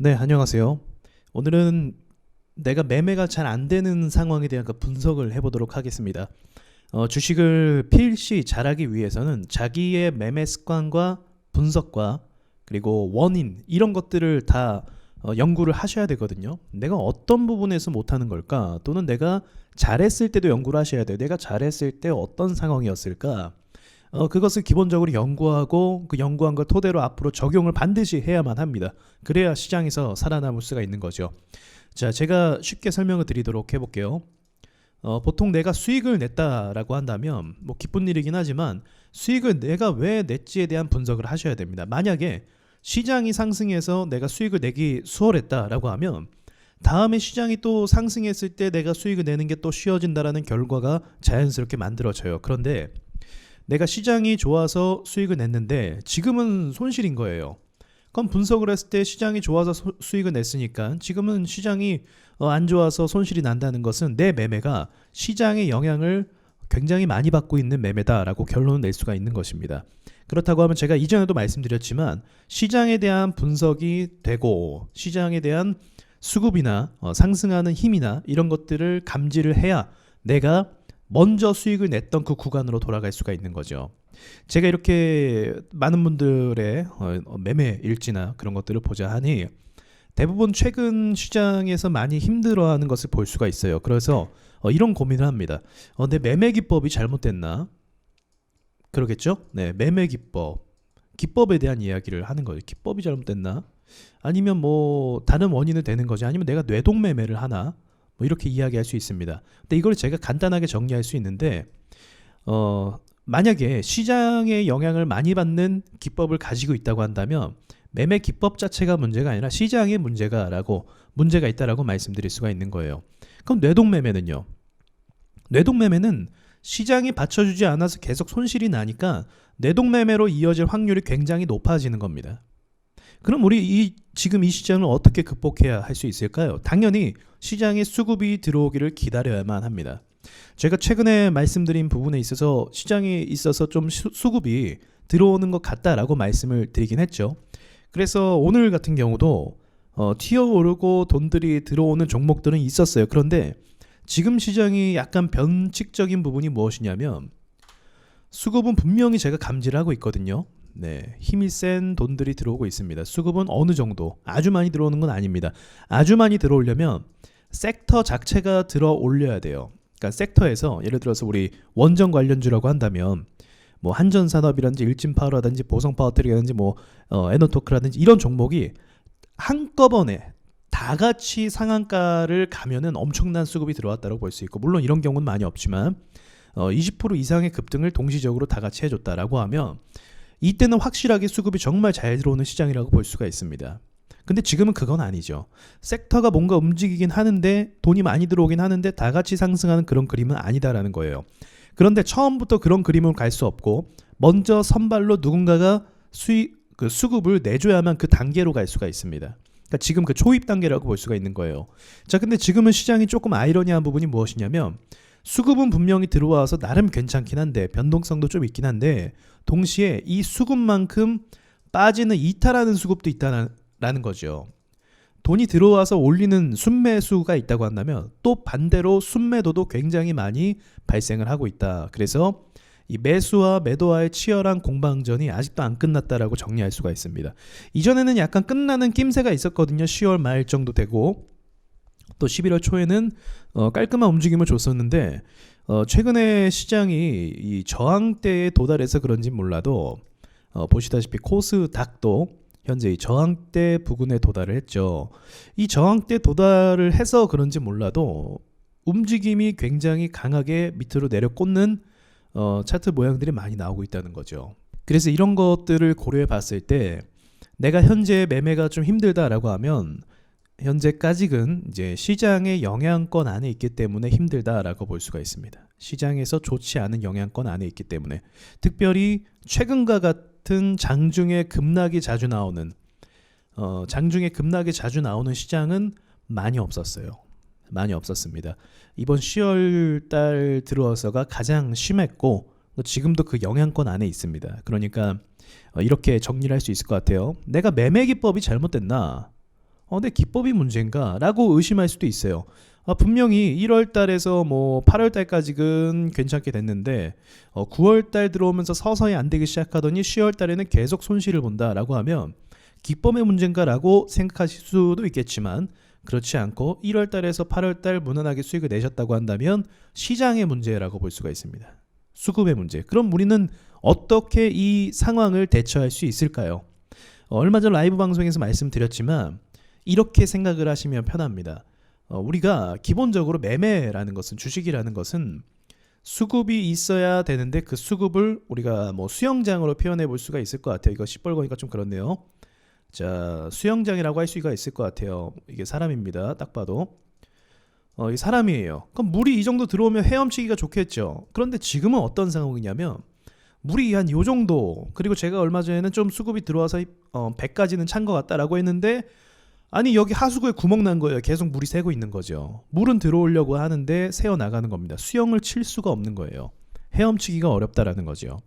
네, 안녕하세요. 오늘은 내가 매매가 잘 안 되는 상황에 대한 그 분석을 해보도록 하겠습니다. 주식을 필시 잘하기 위해서는 자기의 매매 습관과 분석과 그리고 원인 이런 것들을 다 연구를 하셔야 되거든요. 내가 어떤 부분에서 못하는 걸까? 또는 내가 잘했을 때도 연구를 하셔야 돼요. 내가 잘했을 때 어떤 상황이었을까? 그것을 기본적으로 연구하고 그 연구한 걸 토대로 앞으로 적용을 반드시 해야만 합니다. 그래야 시장에서 살아남을 수가 있는 거죠. 자, 제가 쉽게 설명을 드리도록 해볼게요. 보통 내가 수익을 냈다라고 한다면 뭐 기쁜 일이긴 하지만 수익을 내가 왜 냈지에 대한 분석을 하셔야 됩니다. 만약에 시장이 상승해서 내가 수익을 내기 수월했다라고 하면 다음에 시장이 또 상승했을 때 내가 수익을 내는 게 또 쉬워진다라는 결과가 자연스럽게 만들어져요. 그런데 내가 시장이 좋아서 수익을 냈는데 지금은 손실인 거예요. 그럼 분석을 했을 때 시장이 좋아서 수익을 냈으니까 지금은 시장이 안 좋아서 손실이 난다는 것은 내 매매가 시장의 영향을 굉장히 많이 받고 있는 매매다라고 결론을 낼 수가 있는 것입니다. 그렇다고 하면 제가 이전에도 말씀드렸지만 시장에 대한 분석이 되고 시장에 대한 수급이나 상승하는 힘이나 이런 것들을 감지를 해야 내가 먼저 수익을 냈던 그 구간으로 돌아갈 수가 있는 거죠. 제가 이렇게 많은 분들의 매매 일지나 그런 것들을 보자 하니 대부분 최근 시장에서 많이 힘들어하는 것을 볼 수가 있어요. 그래서 이런 고민을 합니다. 내 매매 기법이 잘못됐나? 그러겠죠? 네, 매매 기법에 대한 이야기를 하는 거예요. 기법이 잘못됐나? 아니면 뭐 다른 원인을 대는 거지? 아니면 내가 뇌동 매매를 하나? 뭐 이렇게 이야기할 수 있습니다. 근데 이걸 제가 간단하게 정리할 수 있는데 만약에 시장의 영향을 많이 받는 기법을 가지고 있다고 한다면 매매 기법 자체가 문제가 아니라 시장의 문제가 있다라고 말씀드릴 수가 있는 거예요. 그럼 뇌동 매매는요? 뇌동 매매는 시장이 받쳐주지 않아서 계속 손실이 나니까 뇌동 매매로 이어질 확률이 굉장히 높아지는 겁니다. 그럼 우리 지금 이 시장을 어떻게 극복해야 할 수 있을까요? 당연히 시장에 수급이 들어오기를 기다려야만 합니다. 제가 최근에 말씀드린 부분에 있어서 시장에 있어서 좀 수급이 들어오는 것 같다라고 말씀을 드리긴 했죠. 그래서 오늘 같은 경우도 튀어오르고 돈들이 들어오는 종목들은 있었어요. 그런데 지금 시장이 약간 변칙적인 부분이 무엇이냐면 수급은 분명히 제가 감지를 하고 있거든요. 네, 힘이 센 돈들이 들어오고 있습니다. 수급은 어느 정도 아주 많이 들어오는 건 아닙니다. 아주 많이 들어오려면 섹터 자체가 들어올려야 돼요. 그러니까 섹터에서 예를 들어서 우리 원전 관련주라고 한다면 뭐 한전산업이라든지 일진파워라든지 보성파워텍이라든지 뭐 에너토크라든지 이런 종목이 한꺼번에 다 같이 상한가를 가면은 엄청난 수급이 들어왔다고 볼 수 있고 물론 이런 경우는 많이 없지만 20% 이상의 급등을 동시적으로 다 같이 해줬다라고 하면 이때는 확실하게 수급이 정말 잘 들어오는 시장이라고 볼 수가 있습니다. 근데 지금은 그건 아니죠. 섹터가 뭔가 움직이긴 하는데 돈이 많이 들어오긴 하는데 다 같이 상승하는 그런 그림은 아니다라는 거예요. 그런데 처음부터 그런 그림을 갈 수 없고 먼저 선발로 누군가가 수급을 내줘야만 그 단계로 갈 수가 있습니다. 그러니까 지금 그 초입 단계라고 볼 수가 있는 거예요. 자, 근데 지금은 시장이 조금 아이러니한 부분이 무엇이냐면 수급은 분명히 들어와서 나름 괜찮긴 한데 변동성도 좀 있긴 한데 동시에 이 수급만큼 빠지는 이탈하는 수급도 있다라는 거죠. 돈이 들어와서 올리는 순매수가 있다고 한다면 또 반대로 순매도도 굉장히 많이 발생을 하고 있다. 그래서 이 매수와 매도와의 치열한 공방전이 아직도 안 끝났다라고 정리할 수가 있습니다. 이전에는 약간 끝나는 낌새가 있었거든요. 10월 말 정도 되고 또 11월 초에는 깔끔한 움직임을 줬었는데 최근에 시장이 이 저항대에 도달해서 그런지 몰라도 보시다시피 코스닥도 현재 이 저항대 부근에 도달을 했죠. 이 저항대 도달을 해서 그런지 몰라도 움직임이 굉장히 강하게 밑으로 내려 꽂는 차트 모양들이 많이 나오고 있다는 거죠. 그래서 이런 것들을 고려해 봤을 때 내가 현재 매매가 좀 힘들다라고 하면 현재까지는 이제 시장의 영향권 안에 있기 때문에 힘들다라고 볼 수가 있습니다. 시장에서 좋지 않은 영향권 안에 있기 때문에 특별히 최근과 같은 장중에 급락이 자주 나오는 시장은 많이 없었어요. 많이 없었습니다. 이번 10월 달 들어서가 가장 심했고 지금도 그 영향권 안에 있습니다. 그러니까 이렇게 정리를 할 수 있을 것 같아요. 내가 매매 기법이 잘못됐나? 내 기법이 문제인가? 라고 의심할 수도 있어요. 분명히 1월 달에서 뭐 8월 달까지는 괜찮게 됐는데 9월 달 들어오면서 서서히 안 되기 시작하더니 10월 달에는 계속 손실을 본다라고 하면 기법의 문제인가라고 생각하실 수도 있겠지만 그렇지 않고 1월 달에서 8월 달 무난하게 수익을 내셨다고 한다면 시장의 문제라고 볼 수가 있습니다. 수급의 문제. 그럼 우리는 어떻게 이 상황을 대처할 수 있을까요? 얼마 전 라이브 방송에서 말씀드렸지만 이렇게 생각을 하시면 편합니다. 우리가 기본적으로 매매라는 것은, 주식이라는 것은 수급이 있어야 되는데 그 수급을 우리가 뭐 수영장으로 표현해 볼 수가 있을 것 같아요. 이거 시뻘거니까 좀 그렇네요. 자, 수영장이라고 할 수가 있을 것 같아요. 이게 사람입니다. 딱 봐도 이게 사람이에요. 그럼 물이 이 정도 들어오면 헤엄치기가 좋겠죠. 그런데 지금은 어떤 상황이냐면 물이 한 요 정도, 그리고 제가 얼마 전에는 좀 수급이 들어와서 100까지는 찬 것 같다라고 했는데 아니 여기 하수구에 구멍 난 거예요. 계속 물이 새고 있는 거죠. 물은 들어오려고 하는데 새어 나가는 겁니다. 수영을 칠 수가 없는 거예요. 헤엄치기가 어렵다라는 거죠.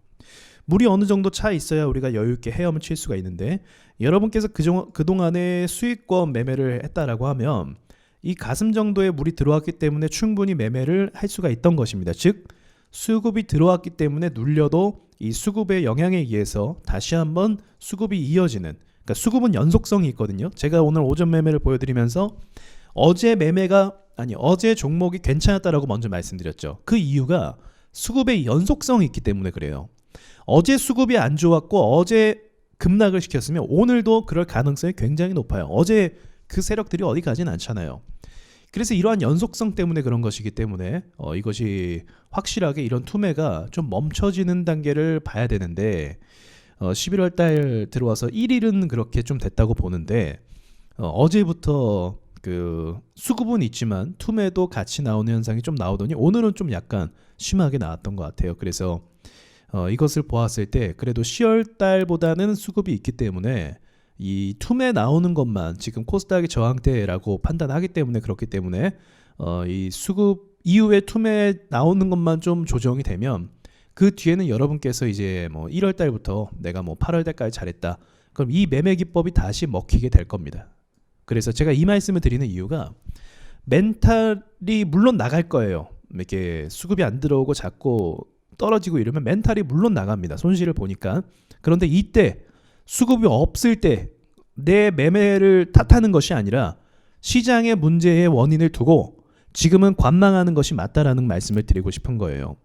물이 어느 정도 차 있어야 우리가 여유 있게 헤엄을 칠 수가 있는데, 여러분께서 그동안에 수익권 매매를 했다라고 하면 이 가슴 정도의 물이 들어왔기 때문에 충분히 매매를 할 수가 있던 것입니다. 즉 수급이 들어왔기 때문에 눌려도 이 수급의 영향에 의해서 다시 한번 수급이 이어지는, 그러니까 수급은 연속성이 있거든요. 제가 오늘 오전 매매를 보여드리면서 어제 종목이 괜찮았다라고 먼저 말씀드렸죠. 그 이유가 수급의 연속성이 있기 때문에 그래요. 어제 수급이 안 좋았고 어제 급락을 시켰으면 오늘도 그럴 가능성이 굉장히 높아요. 어제 그 세력들이 어디 가진 않잖아요. 그래서 이러한 연속성 때문에 그런 것이기 때문에 이것이 확실하게 이런 투매가 좀 멈춰지는 단계를 봐야 되는데 11월 달 들어와서 1일은 그렇게 좀 됐다고 보는데 어제부터 그 수급은 있지만 투매도 같이 나오는 현상이 좀 나오더니 오늘은 좀 약간 심하게 나왔던 것 같아요. 그래서 이것을 보았을 때 그래도 10월 달보다는 수급이 있기 때문에 이 투매 나오는 것만 지금 코스닥의 저항대라고 판단하기 때문에, 그렇기 때문에 이 수급 이후에 투매 나오는 것만 좀 조정이 되면 그 뒤에는 여러분께서 이제 뭐 1월 달부터 내가 뭐 8월 달까지 잘했다, 그럼 이 매매 기법이 다시 먹히게 될 겁니다. 그래서 제가 이 말씀을 드리는 이유가 멘탈이 물론 나갈 거예요. 이렇게 수급이 안 들어오고 자꾸 떨어지고 이러면 멘탈이 물론 나갑니다. 손실을 보니까. 그런데 이때 수급이 없을 때 내 매매를 탓하는 것이 아니라 시장의 문제의 원인을 두고 지금은 관망하는 것이 맞다라는 말씀을 드리고 싶은 거예요.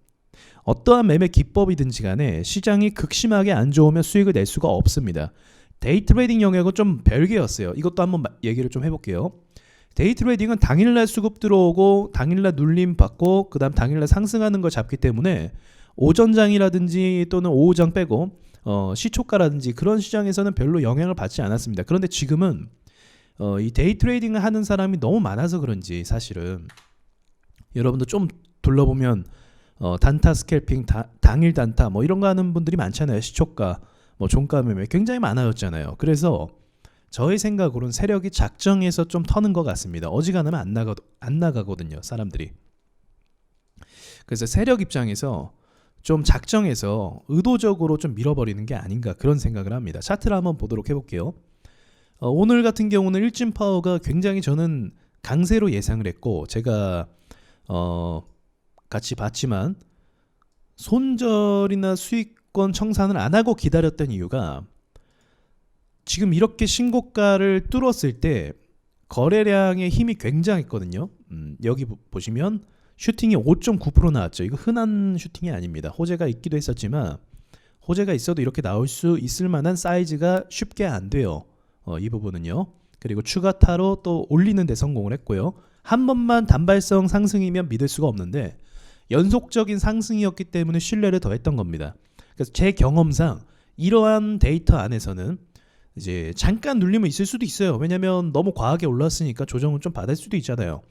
어떠한 매매 기법이든지 간에 시장이 극심하게 안 좋으면 수익을 낼 수가 없습니다. 데이 트레이딩 영역은 좀 별개였어요. 이것도 한번 얘기를 좀 해볼게요. 데이 트레이딩은 당일날 수급 들어오고 당일날 눌림 받고 그 다음 당일날 상승하는 걸 잡기 때문에 오전장이라든지 또는 오후장 빼고 시초가라든지 그런 시장에서는 별로 영향을 받지 않았습니다. 그런데 지금은 이 데이 트레이딩을 하는 사람이 너무 많아서 그런지 사실은 여러분도 좀 둘러보면 단타 스캘핑, 당일 단타 뭐 이런 거 하는 분들이 많잖아요. 시초가, 뭐 종가 매매 굉장히 많아졌잖아요. 그래서 저의 생각으로는 세력이 작정해서 좀 터는 것 같습니다. 어지간하면 안 나가거든요, 사람들이. 그래서 세력 입장에서 좀 작정해서 의도적으로 좀 밀어버리는 게 아닌가, 그런 생각을 합니다. 차트를 한번 보도록 해볼게요. 오늘 같은 경우는 일진 파워가 굉장히 저는 강세로 예상을 했고, 제가 같이 봤지만 손절이나 수익권 청산을 안 하고 기다렸던 이유가 지금 이렇게 신고가를 뚫었을 때 거래량의 힘이 굉장했거든요. 여기 보시면 슈팅이 5.9% 나왔죠. 이거 흔한 슈팅이 아닙니다. 호재가 있기도 했었지만 호재가 있어도 이렇게 나올 수 있을 만한 사이즈가 쉽게 안 돼요. 이 부분은요. 그리고 추가 타로 또 올리는 데 성공을 했고요. 한 번만 단발성 상승이면 믿을 수가 없는데 연속적인 상승이었기 때문에 신뢰를 더했던 겁니다. 그래서 제 경험상 이러한 데이터 안에서는 이제 잠깐 눌림은 있을 수도 있어요. 왜냐하면 너무 과하게 올랐으니까 조정은 좀 받을 수도 있잖아요.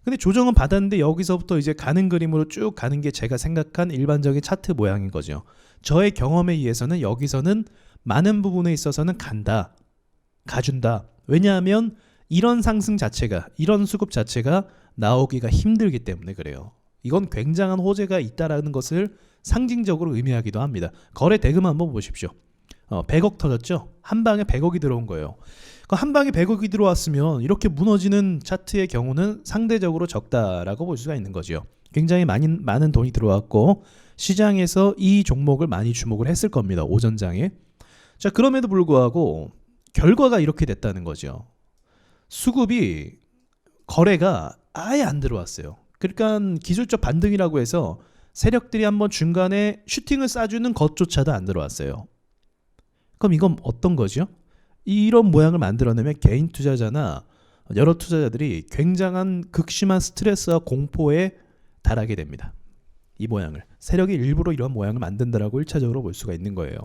근데 조정은 받았는데 여기서부터 이제 가는 그림으로 쭉 가는 게 제가 생각한 일반적인 차트 모양인 거죠. 저의 경험에 의해서는 여기서는 많은 부분에 있어서는 가준다. 왜냐하면 이런 상승 자체가, 이런 수급 자체가 나오기가 힘들기 때문에 그래요. 이건 굉장한 호재가 있다라는 것을 상징적으로 의미하기도 합니다. 거래 대금 한번 보십시오. 100억 터졌죠? 한 방에 100억이 들어온 거예요. 한 방에 100억이 들어왔으면 이렇게 무너지는 차트의 경우는 상대적으로 적다라고 볼 수가 있는 거죠. 굉장히 많은 돈이 들어왔고 시장에서 이 종목을 많이 주목을 했을 겁니다. 오전장에. 자, 그럼에도 불구하고 결과가 이렇게 됐다는 거죠. 수급이 거래가 아예 안 들어왔어요. 그러니까 기술적 반등이라고 해서 세력들이 한번 중간에 슈팅을 쏴주는 것조차도 안 들어왔어요. 그럼 이건 어떤 거죠? 이런 모양을 만들어내면 개인 투자자나 여러 투자자들이 굉장한 극심한 스트레스와 공포에 달하게 됩니다. 이 모양을. 세력이 일부러 이런 모양을 만든다라고 1차적으로 볼 수가 있는 거예요.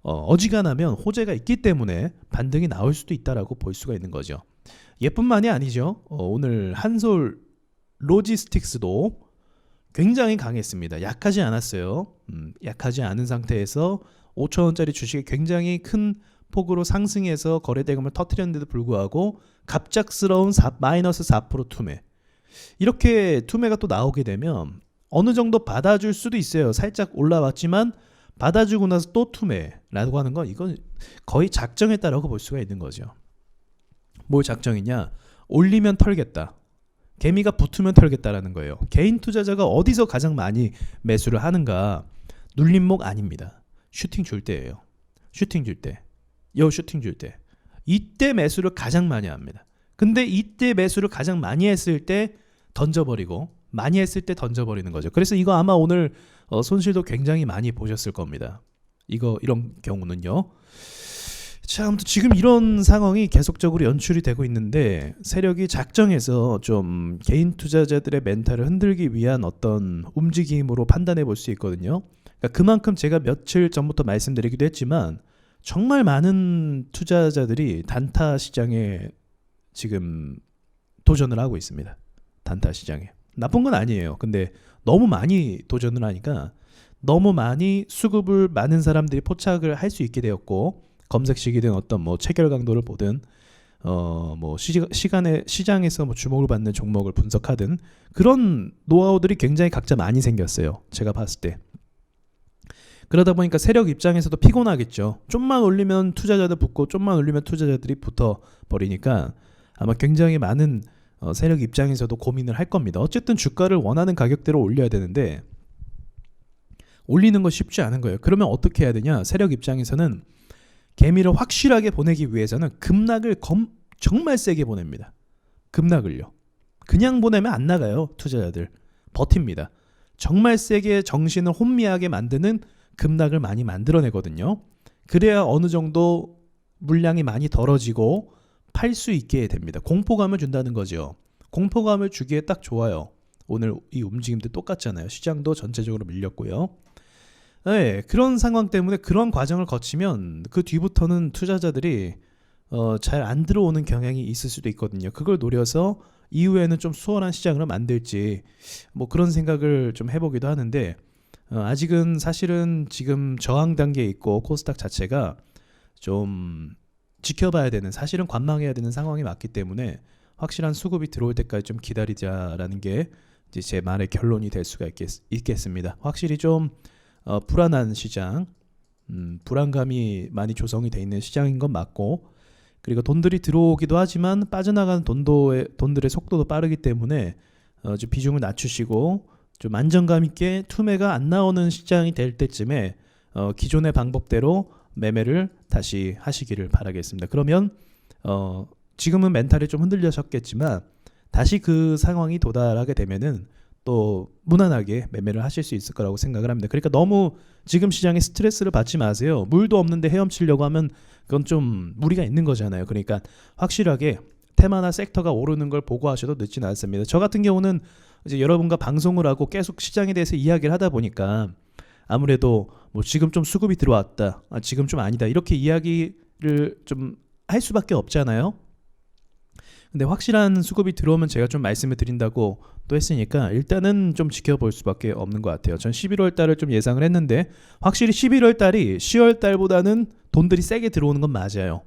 어지간하면 호재가 있기 때문에 반등이 나올 수도 있다라고 볼 수가 있는 거죠. 얘뿐만이 아니죠. 오늘 한솔 로지스틱스도 굉장히 강했습니다. 약하지 않았어요. 약하지 않은 상태에서 5천원짜리 주식이 굉장히 큰 폭으로 상승해서 거래대금을 터뜨렸는데도 불구하고 갑작스러운 마이너스 4% 투매. 이렇게 투매가 또 나오게 되면 어느 정도 받아줄 수도 있어요. 살짝 올라왔지만 받아주고 나서 또 투매라고 하는 건 이건 거의 작정했다라고 볼 수가 있는 거죠. 뭘 작정이냐? 올리면 털겠다. 개미가 붙으면 털겠다라는 거예요. 개인 투자자가 어디서 가장 많이 매수를 하는가? 눌림목 아닙니다. 슈팅 줄 때예요. 슈팅 줄 때. 슈팅 줄 때. 이때 매수를 가장 많이 합니다. 근데 이때 매수를 가장 많이 했을 때 던져버리고 많이 했을 때 던져버리는 거죠. 그래서 이거 아마 오늘 손실도 굉장히 많이 보셨을 겁니다. 이런 경우는요. 자, 아무튼 지금 이런 상황이 계속적으로 연출이 되고 있는데 세력이 작정해서 좀 개인 투자자들의 멘탈을 흔들기 위한 어떤 움직임으로 판단해 볼 수 있거든요. 그러니까 그만큼 제가 며칠 전부터 말씀드리기도 했지만 정말 많은 투자자들이 단타 시장에 지금 도전을 하고 있습니다. 단타 시장에. 나쁜 건 아니에요. 근데 너무 많이 도전을 하니까 너무 많이 수급을 많은 사람들이 포착을 할 수 있게 되었고 검색식이든 어떤 뭐 체결 강도를 보든 뭐 시장에서 뭐 주목을 받는 종목을 분석하든 그런 노하우들이 굉장히 각자 많이 생겼어요. 제가 봤을 때. 그러다 보니까 세력 입장에서도 피곤하겠죠. 좀만 올리면 투자자들 붙고 좀만 올리면 투자자들이 붙어 버리니까 아마 굉장히 많은 세력 입장에서도 고민을 할 겁니다. 어쨌든 주가를 원하는 가격대로 올려야 되는데 올리는 거 쉽지 않은 거예요. 그러면 어떻게 해야 되냐? 세력 입장에서는 개미를 확실하게 보내기 위해서는 급락을 정말 세게 보냅니다. 급락을요. 그냥 보내면 안 나가요. 투자자들. 버팁니다. 정말 세게 정신을 혼미하게 만드는 급락을 많이 만들어내거든요. 그래야 어느 정도 물량이 많이 덜어지고 팔 수 있게 됩니다. 공포감을 준다는 거죠. 공포감을 주기에 딱 좋아요. 오늘 이 움직임도 똑같잖아요. 시장도 전체적으로 밀렸고요. 네, 그런 상황 때문에 그런 과정을 거치면 그 뒤부터는 투자자들이 잘 안 들어오는 경향이 있을 수도 있거든요. 그걸 노려서 이후에는 좀 수월한 시장으로 만들지 뭐 그런 생각을 좀 해보기도 하는데 아직은 사실은 지금 저항 단계에 있고 코스닥 자체가 좀 지켜봐야 되는 사실은 관망해야 되는 상황이 맞기 때문에 확실한 수급이 들어올 때까지 좀 기다리자라는 게 이제 제 말의 결론이 될 수가 있겠습니다. 확실히 좀 불안한 시장, 불안감이 많이 조성이 돼 있는 시장인 건 맞고 그리고 돈들이 들어오기도 하지만 빠져나가는 돈들의 속도도 빠르기 때문에 좀 비중을 낮추시고 좀 안정감 있게 투매가 안 나오는 시장이 될 때쯤에 기존의 방법대로 매매를 다시 하시기를 바라겠습니다. 그러면 지금은 멘탈이 좀 흔들리셨겠지만 다시 그 상황이 도달하게 되면은 또 무난하게 매매를 하실 수 있을 거라고 생각을 합니다. 그러니까 너무 지금 시장에 스트레스를 받지 마세요. 물도 없는데 헤엄치려고 하면 그건 좀 무리가 있는 거잖아요. 그러니까 확실하게 테마나 섹터가 오르는 걸 보고 하셔도 늦지는 않습니다. 저 같은 경우는 이제 여러분과 방송을 하고 계속 시장에 대해서 이야기를 하다 보니까 아무래도 뭐 지금 좀 수급이 들어왔다, 지금 좀 아니다 이렇게 이야기를 좀 할 수밖에 없잖아요. 근데 확실한 수급이 들어오면 제가 좀 말씀을 드린다고 또 했으니까 일단은 좀 지켜볼 수밖에 없는 것 같아요. 전 11월 달을 좀 예상을 했는데 확실히 11월 달이 10월 달보다는 돈들이 세게 들어오는 건 맞아요.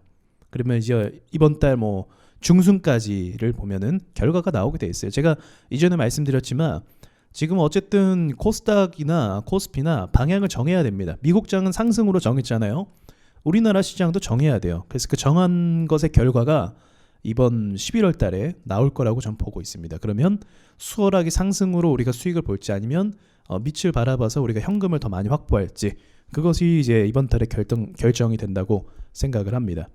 그러면 이제 이번 달 뭐 중순까지를 보면은 결과가 나오게 돼 있어요. 제가 이전에 말씀드렸지만 지금 어쨌든 코스닥이나 코스피나 방향을 정해야 됩니다. 미국장은 상승으로 정했잖아요. 우리나라 시장도 정해야 돼요. 그래서 그 정한 것의 결과가 이번 11월 달에 나올 거라고 전 보고 있습니다. 그러면 수월하게 상승으로 우리가 수익을 볼지 아니면 밑을 바라봐서 우리가 현금을 더 많이 확보할지 그것이 이제 이번 달에 결정이 된다고 생각을 합니다.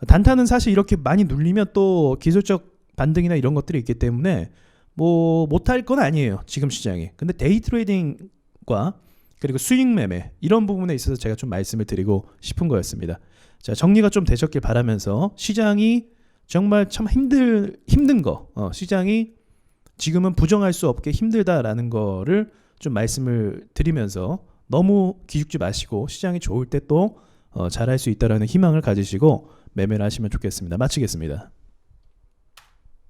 단타는 사실 이렇게 많이 눌리면 또 기술적 반등이나 이런 것들이 있기 때문에 뭐 못할 건 아니에요. 지금 시장이. 근데 데이 트레이딩과 그리고 수익 매매 이런 부분에 있어서 제가 좀 말씀을 드리고 싶은 거였습니다. 자, 정리가 좀 되셨길 바라면서 시장이 정말 참 힘든 거 시장이 지금은 부정할 수 없게 힘들다라는 거를 좀 말씀을 드리면서 너무 기죽지 마시고 시장이 좋을 때 또 잘할 수 있다라는 희망을 가지시고 매매를 하시면 좋겠습니다. 마치겠습니다.